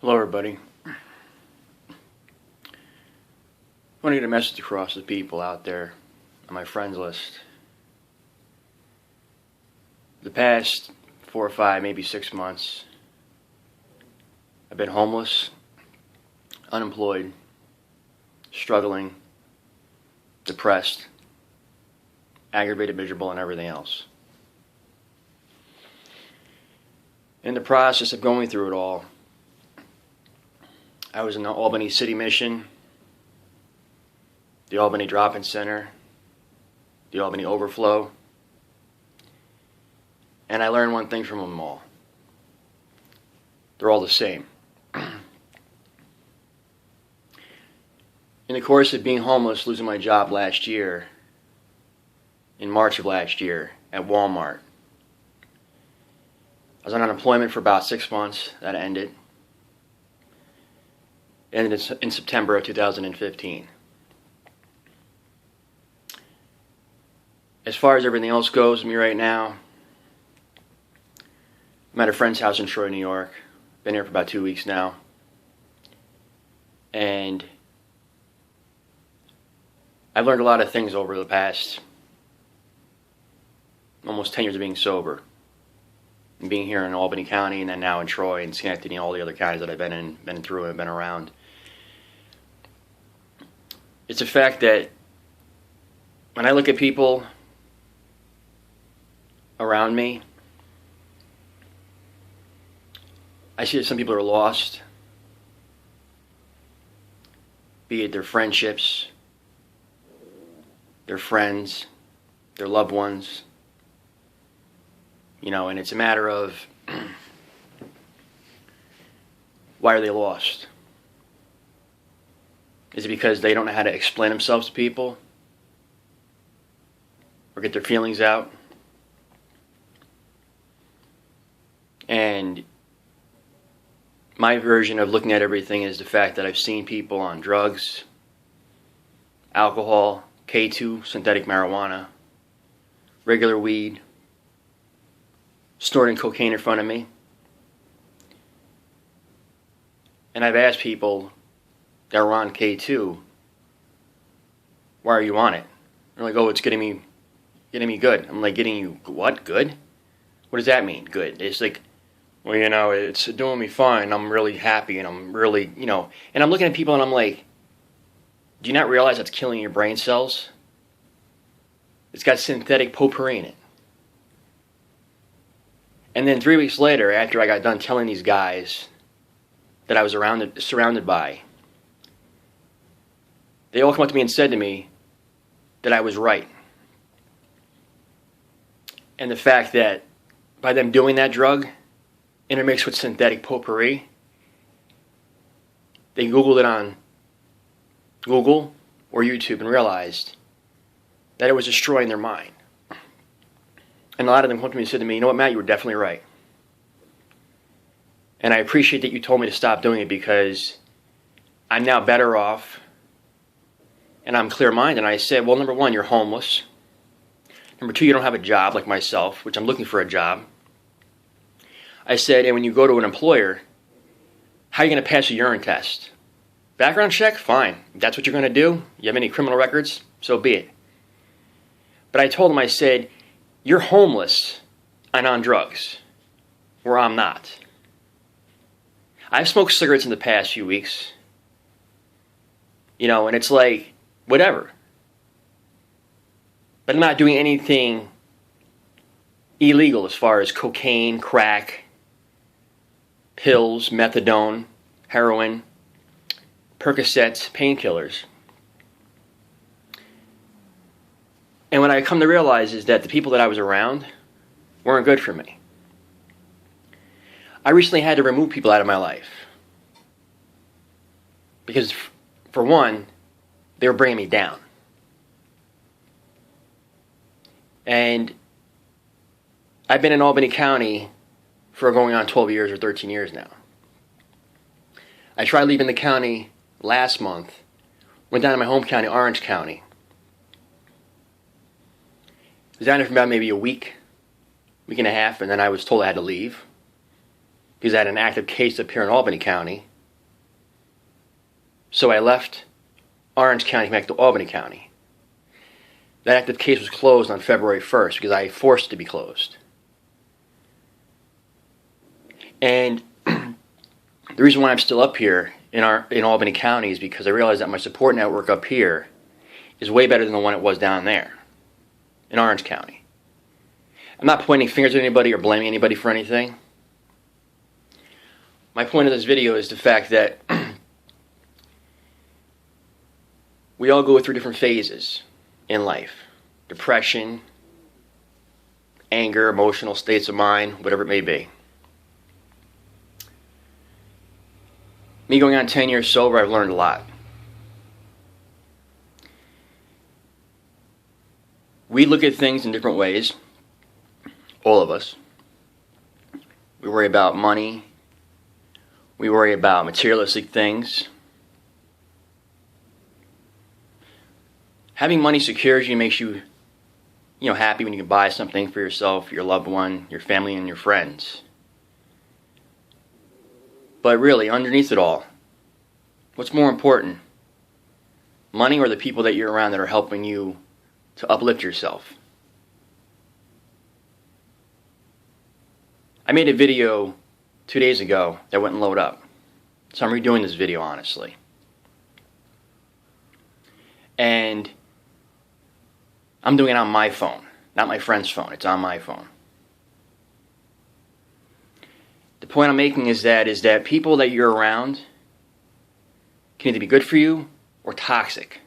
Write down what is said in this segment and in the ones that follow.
Hello, everybody. I want to get a message across to people out there on my friends list. The past 4 or 5, maybe 6 months, I've been homeless, unemployed, struggling, depressed, aggravated, miserable, and everything else. In the process of going through it all, I was in the Albany City Mission, the Albany Drop-In Center, the Albany Overflow, and I learned one thing from them all. They're all the same. In the course of being homeless, losing my job last year, in March of last year, at Walmart, I was on unemployment for about 6 months. That ended in September of 2015. As far as everything else goes with me right now, I'm at a friend's house in Troy, New York. Been here for about 2 weeks now. And I've learned a lot of things over the past almost 10 years of being sober. And being here in Albany County, and then now in Troy and Schenectady and all the other counties that I've been through and been around. It's a fact that when I look at people around me, I see that some people are lost, be it their friendships, their friends, their loved ones, and it's a matter of why are they lost? Is it because they don't know how to explain themselves to people or get their feelings out? And my version of looking at everything is the fact that I've seen people on drugs, alcohol, K2, synthetic marijuana, regular weed, snorting cocaine in front of me. And I've asked people that were on K2, why are you on it? They're like, oh, it's getting me good. I'm like, getting you what? Good? What does that mean, good? It's like, well, it's doing me fine. I'm really happy, and I'm really, and I'm looking at people and I'm like, do you not realize that's killing your brain cells? It's got synthetic potpourri in it. And then 3 weeks later, after I got done telling these guys that I was surrounded by, they all come up to me and said to me that I was right. And the fact that by them doing that drug, intermixed with synthetic potpourri, they Googled it on Google or YouTube and realized that it was destroying their mind. And a lot of them come to me and said to me, you know what, Matt, you were definitely right. And I appreciate that you told me to stop doing it because I'm now better off and I'm clear-minded. And I said, well, number one, you're homeless. Number two, you don't have a job like myself, which I'm looking for a job. I said, and when you go to an employer, how are you going to pass a urine test? Background check? Fine. If that's what you're going to do, you have any criminal records? So be it. But I told him, I said, you're homeless and on drugs, where I'm not. I've smoked cigarettes in the past few weeks, and it's like, whatever. But I'm not doing anything illegal as far as cocaine, crack, pills, methadone, heroin, Percocets, painkillers. And what I come to realize is that the people that I was around weren't good for me. I recently had to remove people out of my life. Because, for one, they were bringing me down. And I've been in Albany County for going on 12 years or 13 years now. I tried leaving the county last month. Went down to my home county, Orange County. was down there for about maybe a week and a half, and then I was told I had to leave because I had an active case up here in Albany County So I left Orange County, came back to Albany County. That active case was closed on February 1st because I forced it to be closed. And the reason why I'm still up here in Albany County is because I realized that my support network up here is way better than the one it was down there in Orange County. I'm not pointing fingers at anybody or blaming anybody for anything. My point of this video is the fact that we all go through different phases in life. Depression, anger, emotional states of mind, whatever it may be. Me going on 10 years sober, I've learned a lot. We look at things in different ways, all of us. We worry about money. We worry about materialistic things. Having money secures you, makes you, happy when you can buy something for yourself, your loved one, your family, and your friends. But really, underneath it all, what's more important? Money or the people that you're around that are helping you to uplift yourself? I made a video 2 days ago that wouldn't load up. So I'm redoing this video, honestly. And I'm doing it on my phone, not my friend's phone. It's on my phone. The point I'm making is that people that you're around can either be good for you or toxic.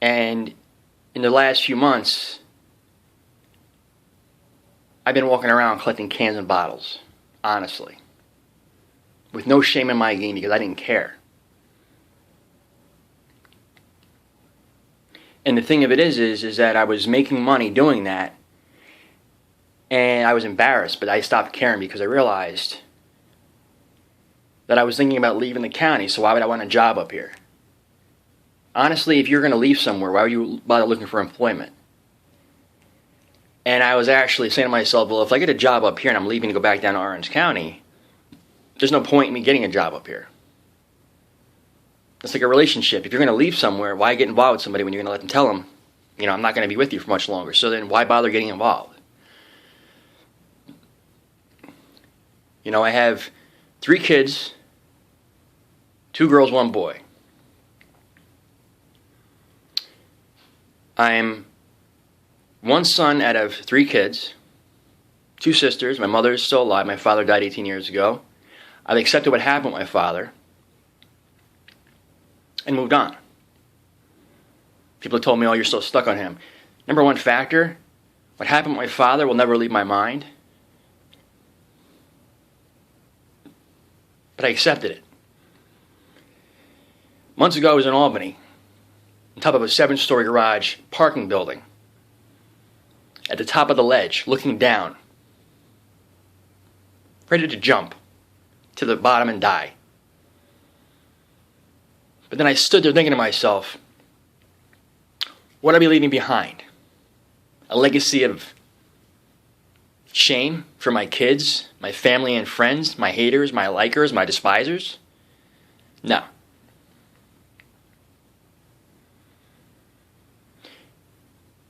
And in the last few months, I've been walking around collecting cans and bottles, honestly, with no shame in my game because I didn't care. And the thing of it is that I was making money doing that, and I was embarrassed, but I stopped caring because I realized that I was thinking about leaving the county, so why would I want a job up here? Honestly, if you're going to leave somewhere, why would you bother looking for employment? And I was actually saying to myself, well, if I get a job up here and I'm leaving to go back down to Orange County, there's no point in me getting a job up here. It's like a relationship. If you're going to leave somewhere, why get involved with somebody when you're going to let them tell them, I'm not going to be with you for much longer. So then why bother getting involved? I have 3 kids, 2 girls, 1 boy. I'm 1 son out of 3 kids, 2 sisters. My mother is still alive. My father died 18 years ago. I've accepted what happened with my father and moved on. People have told me, oh, you're so stuck on him. Number one factor, what happened with my father will never leave my mind. But I accepted it. Months ago, I was in Albany, on top of a 7-story garage parking building, at the top of the ledge, looking down, ready to jump to the bottom and die. But then I stood there thinking to myself, what are we leaving behind? A legacy of shame for my kids, my family and friends, my haters, my likers, my despisers? No.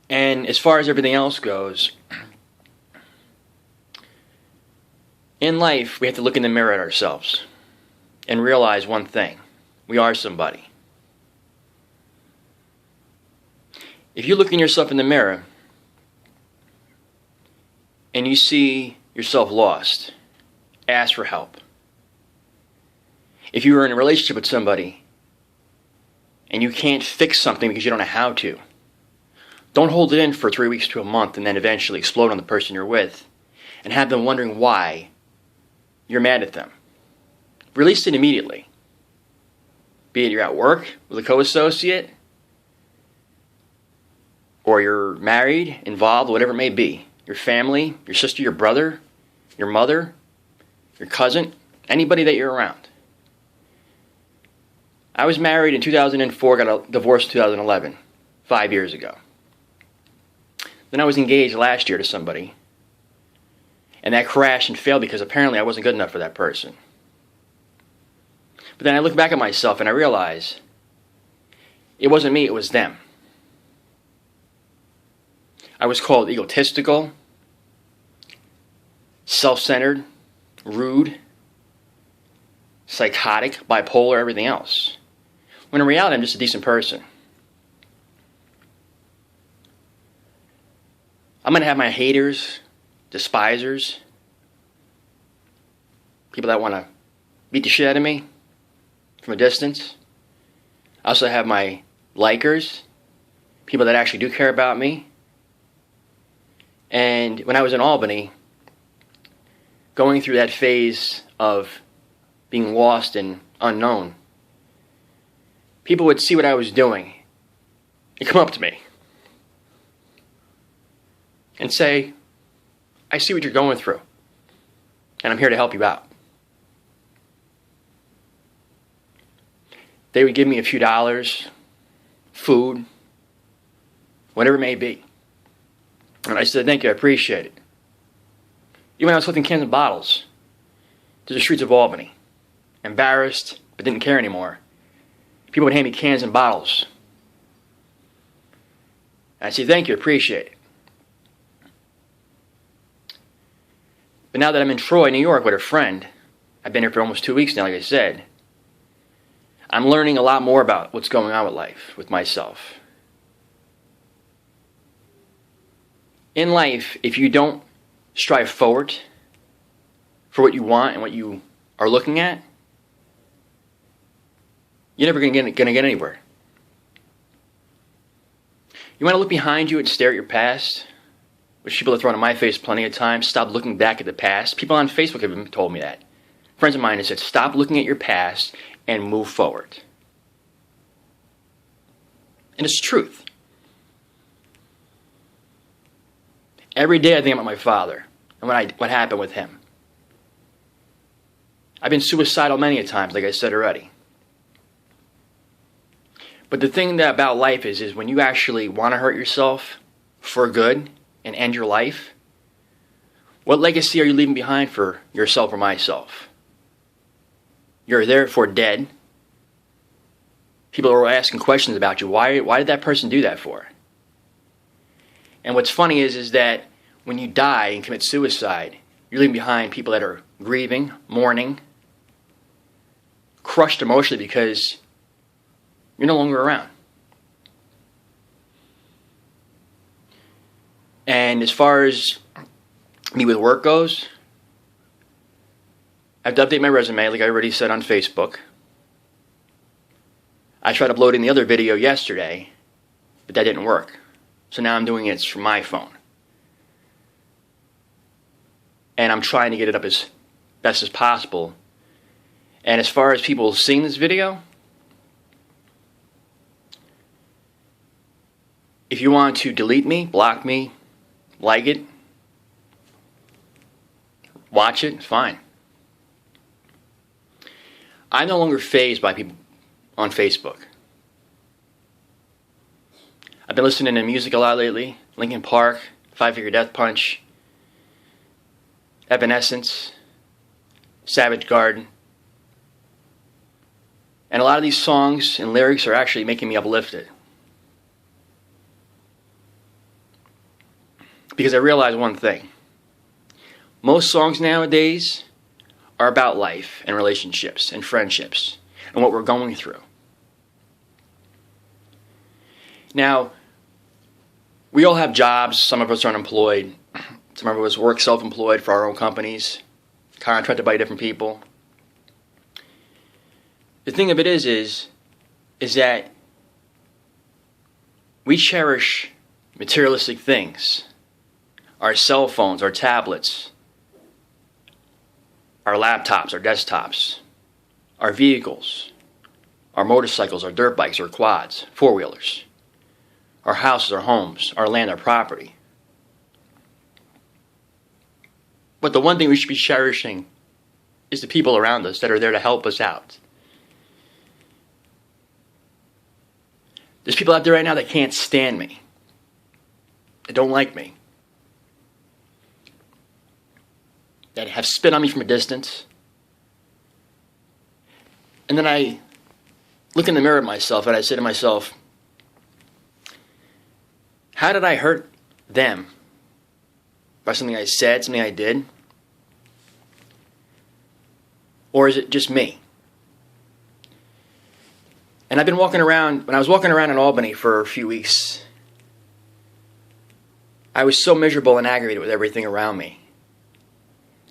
And as far as everything else goes, in life, we have to look in the mirror at ourselves and realize one thing. We are somebody. If you look in yourself in the mirror and you see yourself lost, ask for help. If you are in a relationship with somebody and you can't fix something because you don't know how to, don't hold it in for 3 weeks to a month and then eventually explode on the person you're with and have them wondering why you're mad at them. Release it immediately. Be it you're at work with a co-associate, or you're married, involved, whatever it may be. Your family, your sister, your brother, your mother, your cousin, anybody that you're around. I was married in 2004, got a divorce in 2011, 5 years ago. Then I was engaged last year to somebody, and that crashed and failed because apparently I wasn't good enough for that person. But then I look back at myself and I realize it wasn't me, it was them. I was called egotistical, self-centered, rude, psychotic, bipolar, everything else. When in reality, I'm just a decent person. I'm going to have my haters, despisers, people that want to beat the shit out of me from a distance. I also have my likers, people that actually do care about me. And when I was in Albany, going through that phase of being lost and unknown, people would see what I was doing and come up to me and say, I see what you're going through, and I'm here to help you out. They would give me a few dollars, food, whatever it may be. And I said, thank you, I appreciate it. Even when I was lifting cans and bottles to the streets of Albany, embarrassed, but didn't care anymore, people would hand me cans and bottles. And I'd say, thank you, appreciate it. But now that I'm in Troy, New York with a friend, I've been here for almost 2 weeks now, like I said, I'm learning a lot more about what's going on with life, with myself. In life, if you don't strive forward for what you want and what you are looking at, you're never going to get anywhere. You want to look behind you and stare at your past, which people have thrown in my face plenty of times. Stop looking back at the past. People on Facebook have even told me that. Friends of mine have said, stop looking at your past and move forward. And it's the truth. Every day I think about my father and what happened with him. I've been suicidal many a times, like I said already. But the thing about life is when you actually want to hurt yourself for good and end your life, what legacy are you leaving behind for yourself or myself? You're therefore dead. People are asking questions about you. Why did that person do that for? And what's funny is that when you die and commit suicide, you're leaving behind people that are grieving, mourning, crushed emotionally because you're no longer around. And as far as me with work goes, I have to update my resume, like I already said on Facebook. I tried uploading the other video yesterday, but that didn't work. So now I'm doing it from my phone. And I'm trying to get it up as best as possible. And as far as people seeing this video, if you want to delete me, block me, like it, watch it, it's fine. I'm no longer fazed by people on Facebook. I've been listening to music a lot lately. Linkin Park, Five Finger Death Punch, Evanescence, Savage Garden. And a lot of these songs and lyrics are actually making me uplifted. Because I realize one thing. Most songs nowadays are about life and relationships and friendships and what we're going through. Now, we all have jobs. Some of us are unemployed. Some of us work self-employed for our own companies, contracted by different people. The thing of it is that we cherish materialistic things. Our cell phones, our tablets, our laptops, our desktops, our vehicles, our motorcycles, our dirt bikes, our quads, four-wheelers, our houses, our homes, our land, our property. But the one thing we should be cherishing is the people around us that are there to help us out. There's people out there right now that can't stand me, that don't like me, that have spit on me from a distance, And then I look in the mirror at myself and I say to myself, how did I hurt them? By something I said, something I did? Or is it just me? And I've been walking around, when I was walking around in Albany for a few weeks, I was so miserable and aggravated with everything around me.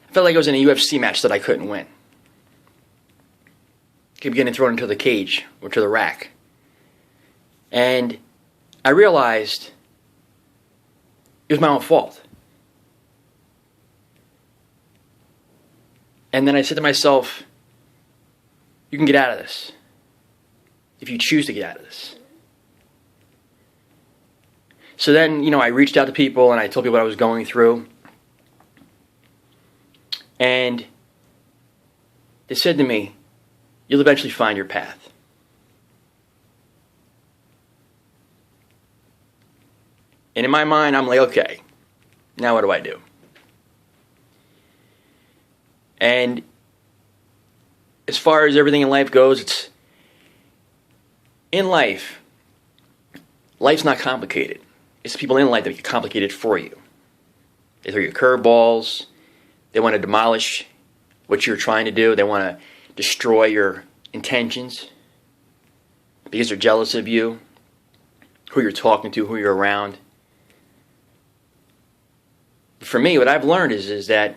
I felt like I was in a UFC match that I couldn't win. Kept getting thrown into the cage or to the rack. And I realized it was my own fault. And then I said to myself, you can get out of this if you choose to get out of this. So then, I reached out to people and I told people what I was going through. And they said to me, you'll eventually find your path. And in my mind, I'm like, okay, now what do I do? And as far as everything in life goes, life's not complicated. It's the people in life that make it complicated for you. They throw you curveballs. They want to demolish what you're trying to do. They want to destroy your intentions because they're jealous of you, who you're talking to, who you're around. For me, what I've learned is that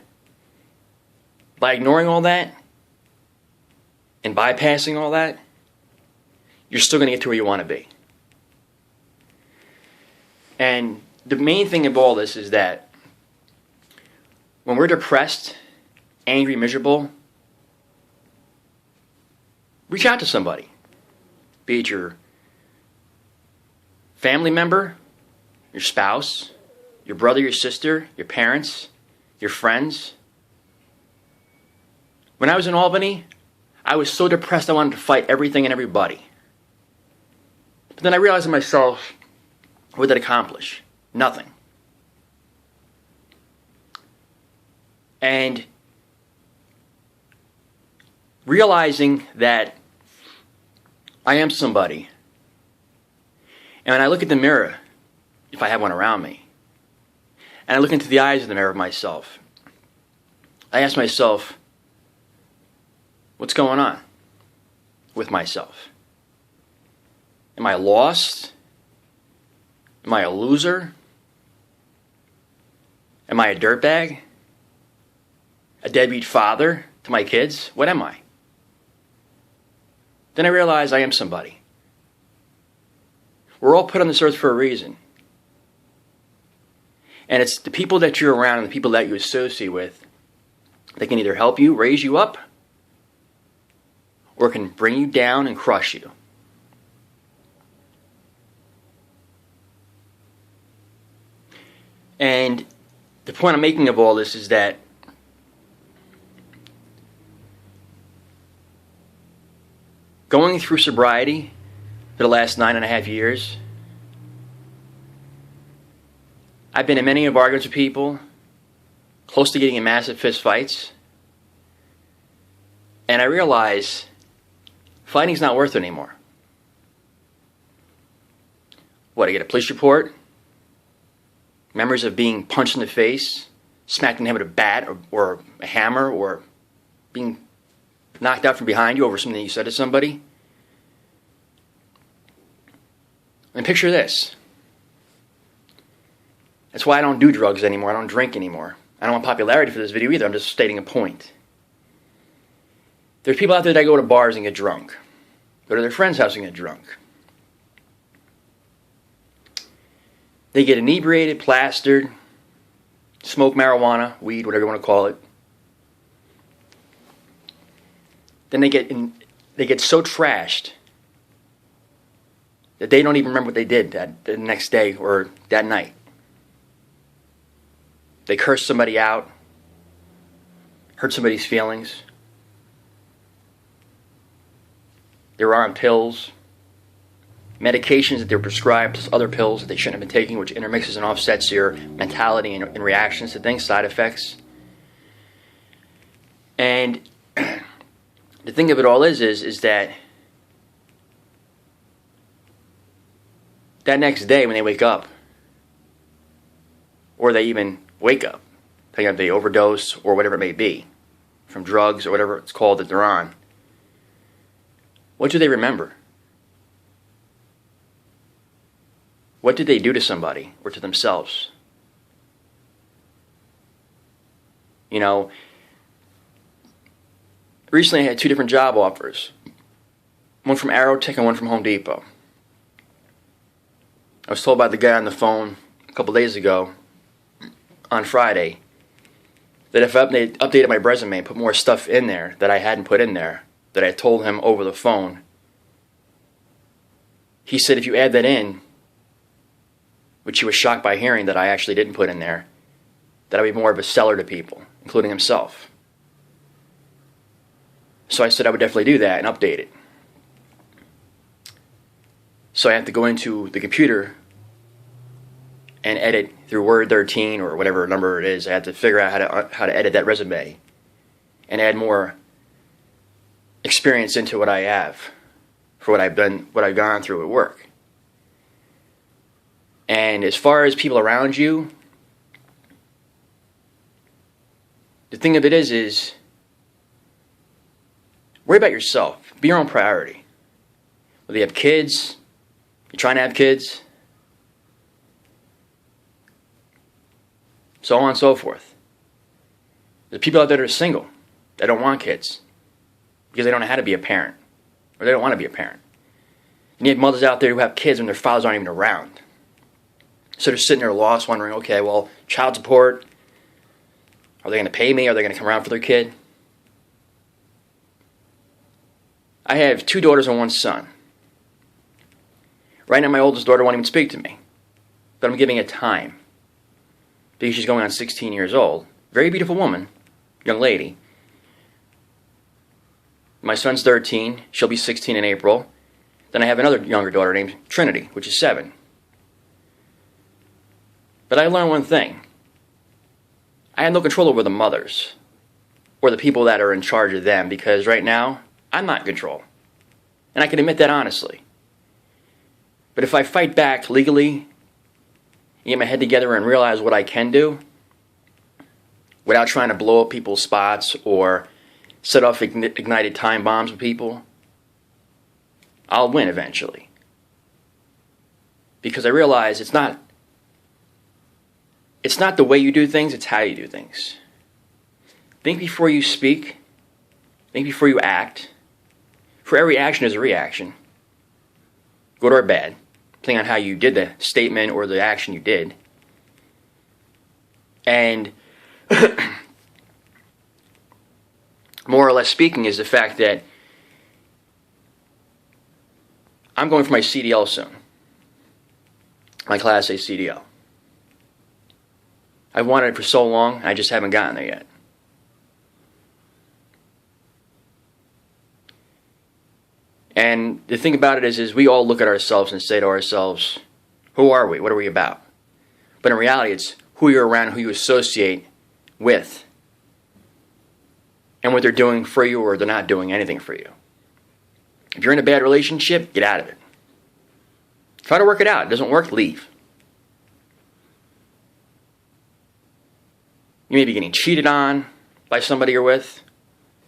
by ignoring all that and bypassing all that, you're still going to get to where you want to be. And the main thing of all this is that when we're depressed, angry, miserable, reach out to somebody. Be it your family member, your spouse, your brother, your sister, your parents, your friends. When I was in Albany, I was so depressed I wanted to fight everything and everybody. But then I realized to myself, what did it accomplish? Nothing. And realizing that I am somebody, and when I look at the mirror, if I have one around me, and I look into the eyes of the mirror of myself, I ask myself, what's going on with myself? Am I lost? Am I a loser? Am I a dirtbag? A deadbeat father to my kids? What am I? Then I realize I am somebody. We're all put on this earth for a reason. And it's the people that you're around and the people that you associate with that can either help you, raise you up, or can bring you down and crush you. And the point I'm making of all this is that going through sobriety for the last 9.5 years, I've been in many arguments with people, close to getting in massive fist fights, and I realize fighting's not worth it anymore. What, I get a police report? Memories of being punched in the face, smacked in the head with a bat or a hammer, or being knocked out from behind you over something you said to somebody. And picture this. That's why I don't do drugs anymore. I don't drink anymore. I don't want popularity for this video either. I'm just stating a point. There's people out there that go to bars and get drunk. Go to their friend's house and get drunk. They get inebriated, plastered, smoke marijuana, weed, whatever you want to call it. Then they get so trashed that they don't even remember what they did the next day or that night. They curse somebody out, hurt somebody's feelings. They're on pills, medications that they're prescribed, plus other pills that they shouldn't have been taking, which intermixes and offsets your mentality and reactions to things, side effects. And the thing of it all is that that next day when they wake up, or they even wake up, depending on if they overdose or whatever it may be, from drugs or whatever it's called that they're on, what do they remember? What did they do to somebody or to themselves? You know, recently I had 2 different job offers. One from Aerotech and one from Home Depot. I was told by the guy on the phone a couple days ago, on Friday, that if I updated my resume and put more stuff in there that I hadn't put in there, that I told him over the phone, he said if you add that in, which he was shocked by hearing that I actually didn't put in there, that I'd be more of a seller to people, including himself. So I said I would definitely do that and update it. So I have to go into the computer and edit through Word 13 or whatever number it is. I have to figure out how to edit that resume and add more experience into what I have for what I've gone through at work. And as far as people around you, the thing of it is worry about yourself. Be your own priority. Whether you have kids, you're trying to have kids, so on and so forth. There's people out there that are single, that don't want kids, because they don't know how to be a parent, or they don't want to be a parent. And you have mothers out there who have kids when their fathers aren't even around. So they're sitting there lost, wondering, okay, well, child support, are they going to pay me? Are they going to come around for their kid? I have 2 daughters and 1 son. Right now, my oldest daughter won't even speak to me. But I'm giving it time. Because she's going on 16 years old. Very beautiful woman. Young lady. My son's 13. She'll be 16 in April. Then I have another younger daughter named Trinity, which is 7. But I learned one thing. I have no control over the mothers. Or the people that are in charge of them. Because right now, I'm not in control. And I can admit that honestly. But if I fight back legally, get my head together and realize what I can do, without trying to blow up people's spots or set off ignited time bombs with people, I'll win eventually. Because I realize it's not the way you do things, it's how you do things. Think before you speak. Think before you act. For every action is a reaction, good or bad, depending on how you did the statement or the action you did. And more or less speaking is the fact that I'm going for my CDL soon, my Class A CDL. I've wanted it for so long, I just haven't gotten there yet. And the thing about it is we all look at ourselves and say to ourselves, who are we? What are we about? But in reality, it's who you're around, who you associate with, and what they're doing for you or they're not doing anything for you. If you're in a bad relationship, get out of it. Try to work it out. It doesn't work, leave. You may be getting cheated on by somebody you're with,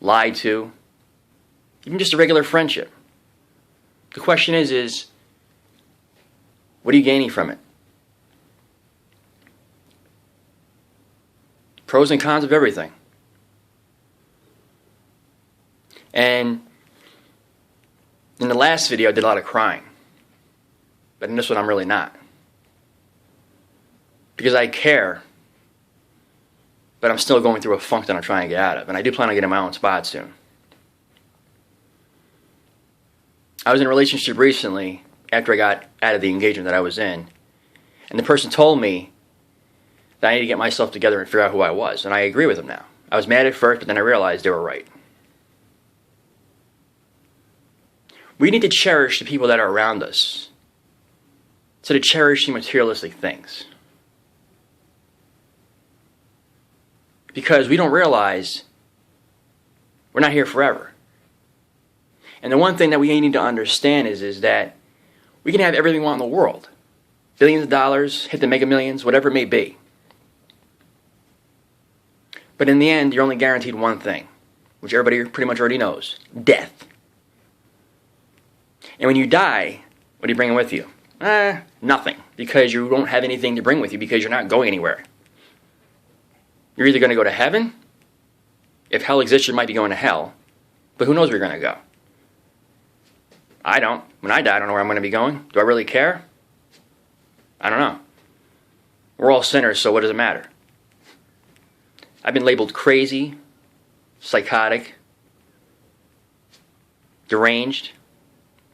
lied to, even just a regular friendship. The question is what are you gaining from it? Pros and cons of everything. And in the last video, I did a lot of crying. But in this one, I'm really not. Because I care. But I'm still going through a funk that I'm trying to get out of. And I do plan on getting my own spot soon. I was in a relationship recently after I got out of the engagement that I was in. And the person told me that I need to get myself together and figure out who I was. And I agree with them now. I was mad at first, but then I realized they were right. We need to cherish the people that are around us instead of cherishing materialistic things. Because we don't realize we're not here forever. And the one thing that we need to understand is that we can have everything we want in the world. Billions of dollars, hit the mega millions, whatever it may be. But in the end, you're only guaranteed one thing, which everybody pretty much already knows: death. And when you die, what are you bringing with you? Nothing, because you don't have anything to bring with you because you're not going anywhere. You're either going to go to heaven. If hell exists, you might be going to hell. But who knows where you're going to go? I don't. When I die, I don't know where I'm going to be going. Do I really care? I don't know. We're all sinners, so what does it matter? I've been labeled crazy, psychotic, deranged,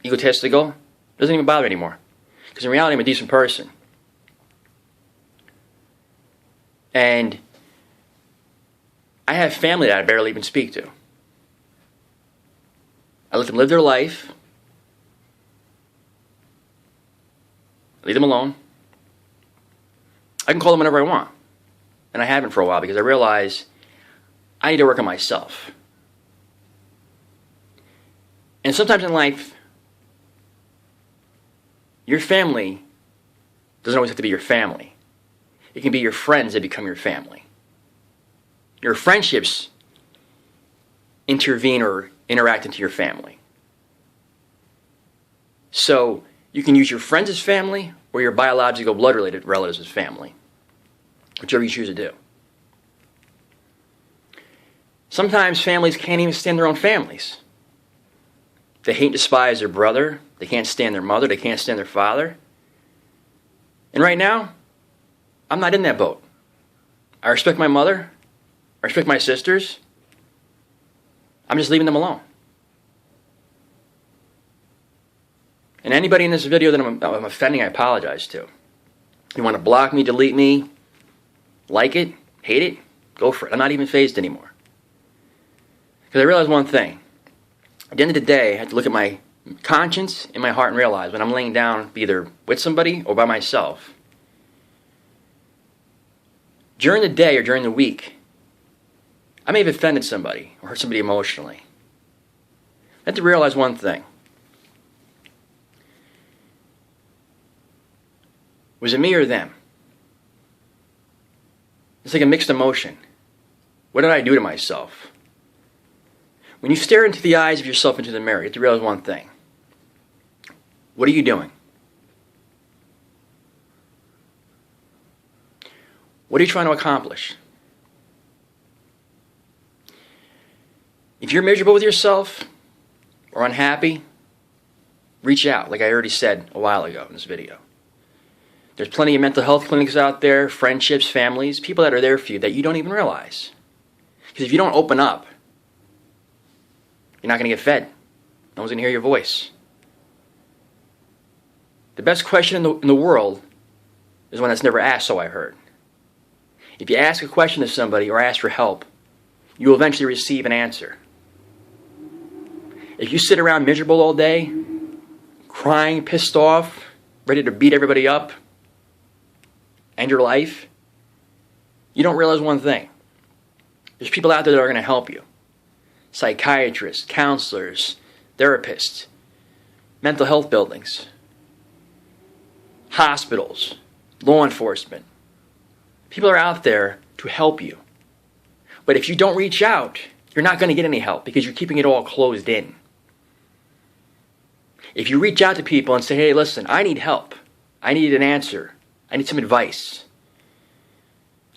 egotistical. It doesn't even bother me anymore. Because in reality, I'm a decent person. And I have family that I barely even speak to. I let them live their life. Leave them alone. I can call them whenever I want. And I haven't for a while because I realize I need to work on myself. And sometimes in life, your family doesn't always have to be your family. It can be your friends that become your family. Your friendships intervene or interact into your family. So you can use your friends as family or your biological blood-related relatives as family. Whichever you choose to do. Sometimes families can't even stand their own families. They hate and despise their brother. They can't stand their mother. They can't stand their father. And right now, I'm not in that boat. I respect my mother. I respect my sisters. I'm just leaving them alone. And anybody in this video that I'm offending, I apologize to. You want to block me, delete me, like it, hate it, go for it. I'm not even fazed anymore. Because I realize one thing. At the end of the day, I have to look at my conscience and my heart and realize when I'm laying down either with somebody or by myself, during the day or during the week, I may have offended somebody or hurt somebody emotionally. I have to realize one thing. Was it me or them? It's like a mixed emotion. What did I do to myself? When you stare into the eyes of yourself into the mirror, you have to realize one thing. What are you doing? What are you trying to accomplish? If you're miserable with yourself or unhappy, reach out, like I already said a while ago in this video. There's plenty of mental health clinics out there, friendships, families, people that are there for you that you don't even realize. Because if you don't open up, you're not going to get fed. No one's going to hear your voice. The best question in the world is one that's never asked, so I heard. If you ask a question to somebody or ask for help, you will eventually receive an answer. If you sit around miserable all day, crying, pissed off, ready to beat everybody up, end your life, you don't realize one thing. There's people out there that are going to help you. Psychiatrists, counselors, therapists, mental health buildings, hospitals, law enforcement. People are out there to help you. But if you don't reach out, you're not going to get any help because you're keeping it all closed in. If you reach out to people and say, hey, listen, I need help. I need an answer. I need some advice.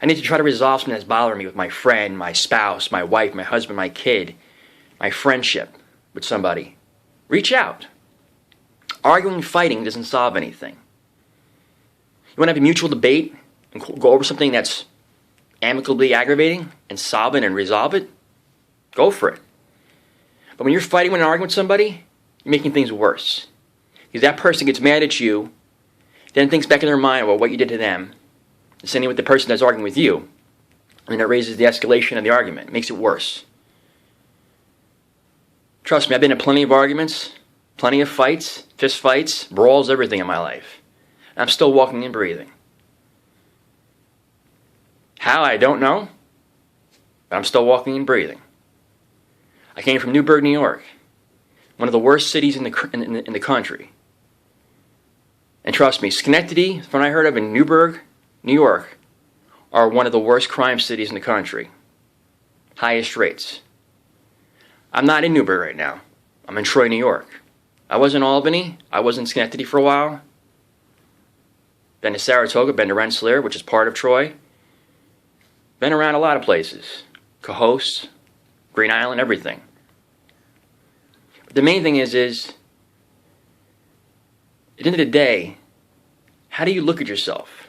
I need to try to resolve something that's bothering me with my friend, my spouse, my wife, my husband, my kid, my friendship with somebody. Reach out. Arguing and fighting doesn't solve anything. You want to have a mutual debate and go over something that's amicably aggravating and solve it and resolve it? Go for it. But when you're fighting and arguing with somebody, you're making things worse. Because that person gets mad at you, then thinks back in their mind about what you did to them, the same with the person that's arguing with you, and it raises the escalation of the argument. It makes it worse. Trust me, I've been in plenty of arguments, plenty of fights, fist fights, brawls, everything in my life. I'm still walking and breathing. How, I don't know, but I'm still walking and breathing. I came from Newburgh, New York. one of the worst cities in the country. And trust me, Schenectady, from what I heard of, in Newburgh, New York, are one of the worst crime cities in the country. Highest rates. I'm not in Newburgh right now. I'm in Troy, New York. I was in Albany. I was in Schenectady for a while. Been to Saratoga, been to Rensselaer, which is part of Troy. Been around a lot of places. Cohoes, Green Island, everything. But the main thing is at the end of the day, how do you look at yourself?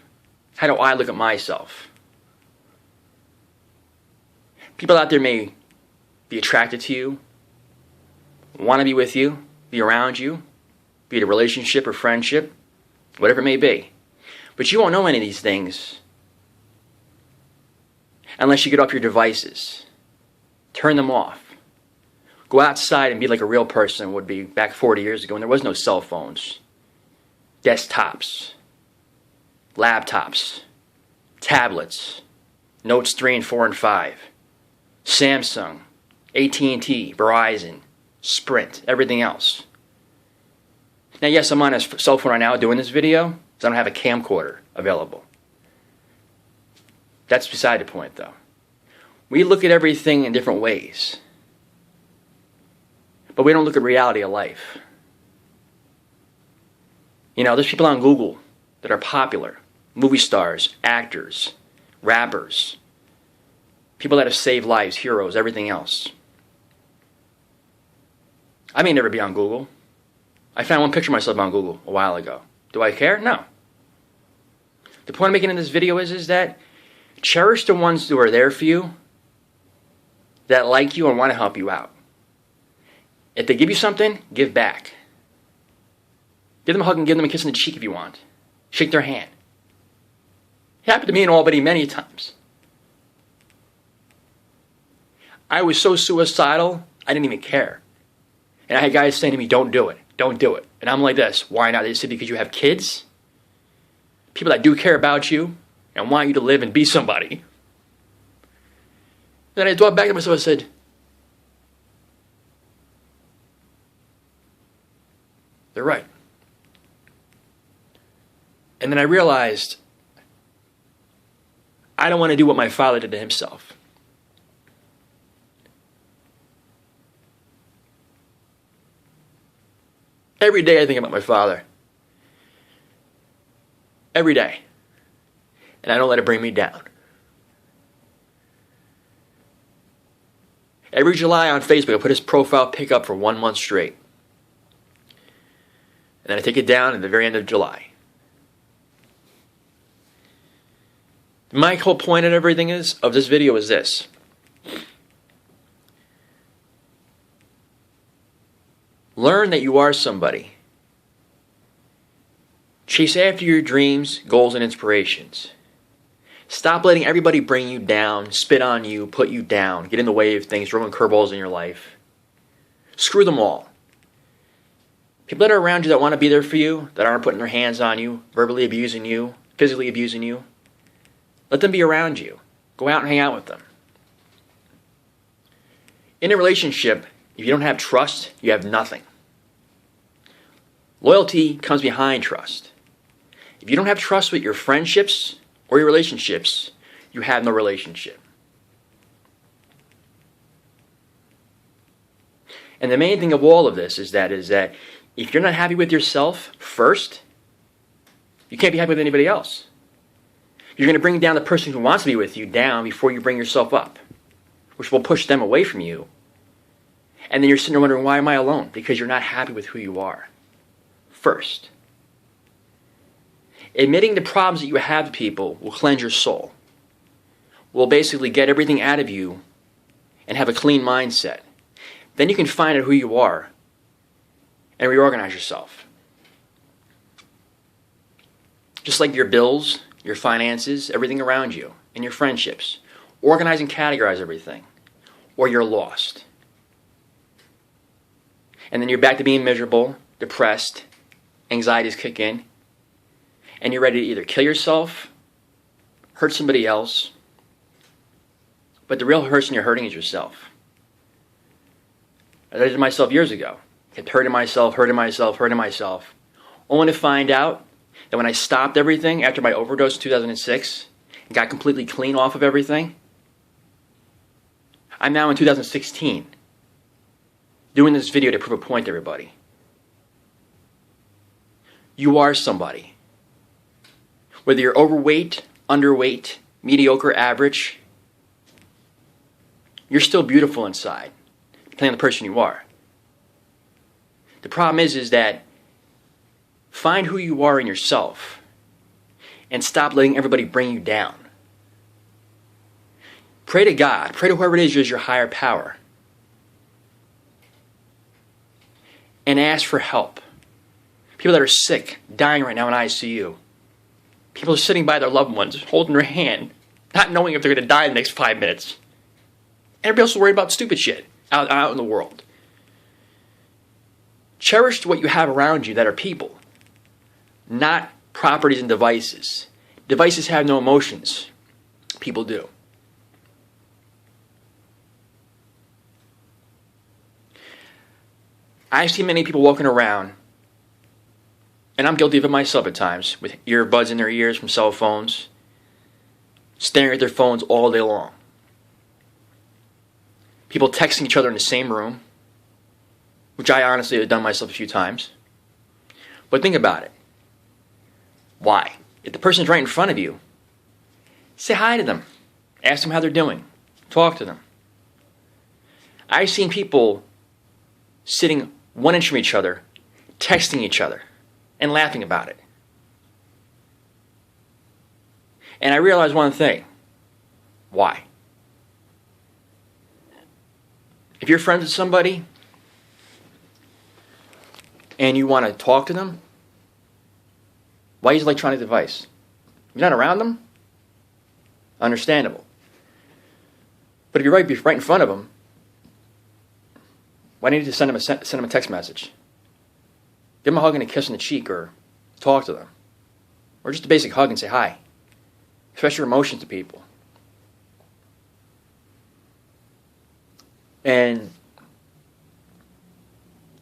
How do I look at myself? People out there may be attracted to you, want to be with you, be around you, be it a relationship or friendship, whatever it may be. But you won't know any of these things unless you get off your devices. Turn them off. Go outside and be like a real person would be back 40 years ago when there was no cell phones, desktops, laptops, tablets, Notes 3 and 4 and 5, Samsung, AT&T, Verizon, Sprint, everything else. Now, yes, I'm on a cell phone right now doing this video because I don't have a camcorder available. That's beside the point, though. We look at everything in different ways, but we don't look at reality of life. You know, there's people on Google that are popular, movie stars, actors, rappers, people that have saved lives, heroes, everything else. I may never be on Google. I found one picture of myself on Google a while ago. Do I care? No. The point I'm making in this video is that cherish the ones who are there for you, that like you and want to help you out. If they give you something, give back. Give them a hug and give them a kiss on the cheek if you want. Shake their hand. It happened to me in Albany many times. I was so suicidal, I didn't even care. And I had guys saying to me, don't do it, don't do it. And I'm like this, why not? They said, because you have kids, people that do care about you and want you to live and be somebody. Then I thought back to myself and said, they're right. And then I realized I don't want to do what my father did to himself. Every day I think about my father. Every day. And I don't let it bring me down. Every July on Facebook, I put his profile pic up for 1 month straight. And then I take it down at the very end of July. My whole point of everything of this video is this. Learn that you are somebody. Chase after your dreams, goals, and inspirations. Stop letting everybody bring you down, spit on you, put you down, get in the way of things, throw in curveballs in your life. Screw them all. People that are around you that want to be there for you, that aren't putting their hands on you, verbally abusing you, physically abusing you, let them be around you. Go out and hang out with them. In a relationship, if you don't have trust, you have nothing. Loyalty comes behind trust. If you don't have trust with your friendships or your relationships, you have no relationship. And the main thing of all of this is that if you're not happy with yourself first, you can't be happy with anybody else. You're going to bring down the person who wants to be with you down before you bring yourself up, which will push them away from you. And then you're sitting there wondering, why am I alone? Because you're not happy with who you are. First. Admitting the problems that you have to people will cleanse your soul. Will basically get everything out of you and have a clean mindset. Then you can find out who you are and reorganize yourself. Just like your bills, your finances, everything around you, and your friendships. Organize and categorize everything. Or you're lost. And then you're back to being miserable, depressed, anxieties kick in, and you're ready to either kill yourself, hurt somebody else, but the real person you're hurting is yourself. I did it myself years ago. Kept hurting myself, hurting myself, hurting myself. Only to find out that when I stopped everything after my overdose in 2006 and got completely clean off of everything, I'm now in 2016 doing this video to prove a point to everybody. You are somebody. Whether you're overweight, underweight, mediocre, average, you're still beautiful inside, depending on the person you are. The problem is that find who you are in yourself and stop letting everybody bring you down. Pray to God. Pray to whoever it is your higher power. And ask for help. People that are sick, dying right now in ICU. People are sitting by their loved ones, holding their hand, not knowing if they're going to die in the next 5 minutes. Everybody else is worried about stupid shit out in the world. Cherish what you have around you that are people, not properties and devices. Devices have no emotions. People do. I've seen many people walking around, and I'm guilty of it myself at times, with earbuds in their ears from cell phones, staring at their phones all day long. People texting each other in the same room, which I honestly have done myself a few times. But think about it. Why? If the person's right in front of you, say hi to them. Ask them how they're doing. Talk to them. I've seen people sitting 1 inch from each other, texting each other, and laughing about it. And I realized one thing. Why? If you're friends with somebody and you want to talk to them, why use an electronic device? You're not around them? Understandable. But if you're right in front of them, why do you need to send them a text message? Give them a hug and a kiss on the cheek, or talk to them. Or just a basic hug and say hi. Express your emotions to people. And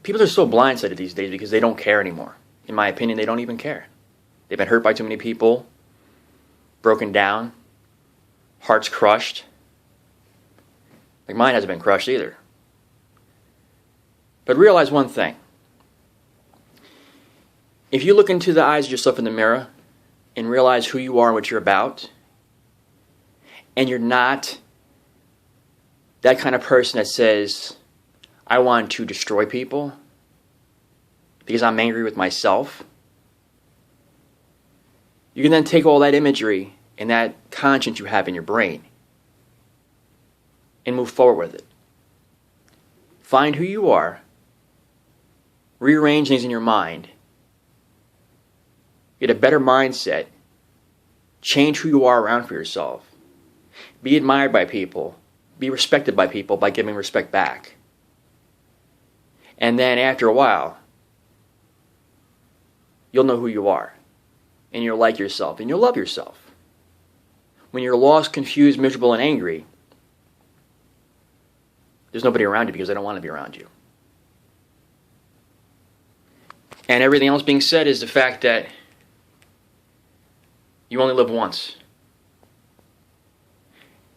people are so blindsided these days because they don't care anymore. In my opinion, they don't even care. They've been hurt by too many people, broken down, hearts crushed. Like mine hasn't been crushed either. But realize one thing. If you look into the eyes of yourself in the mirror and realize who you are and what you're about, and you're not that kind of person that says, I want to destroy people because I'm angry with myself, you can then take all that imagery and that conscience you have in your brain and move forward with it. Find who you are, rearrange things in your mind, get a better mindset, change who you are around for yourself, be admired by people, be respected by people by giving respect back. And then after a while, you'll know who you are, and you'll like yourself, and you'll love yourself. When you're lost, confused, miserable, and angry, there's nobody around you because they don't want to be around you. And everything else being said is the fact that you only live once.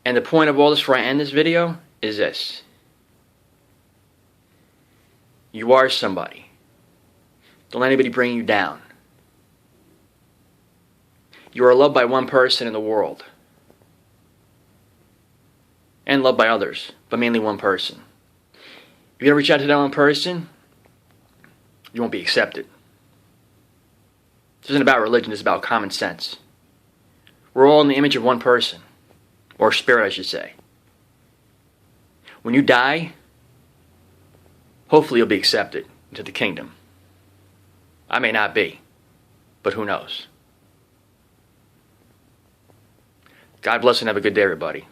And the point of all this before I end this video is this. You are somebody. Don't let anybody bring you down. You are loved by one person in the world. And loved by others, but mainly one person. If you don't reach out to that one person, you won't be accepted. This isn't about religion, it's about common sense. We're all in the image of one person, or spirit I should say. When you die, hopefully you'll be accepted into the kingdom. I may not be, but who knows? God bless and have a good day, everybody.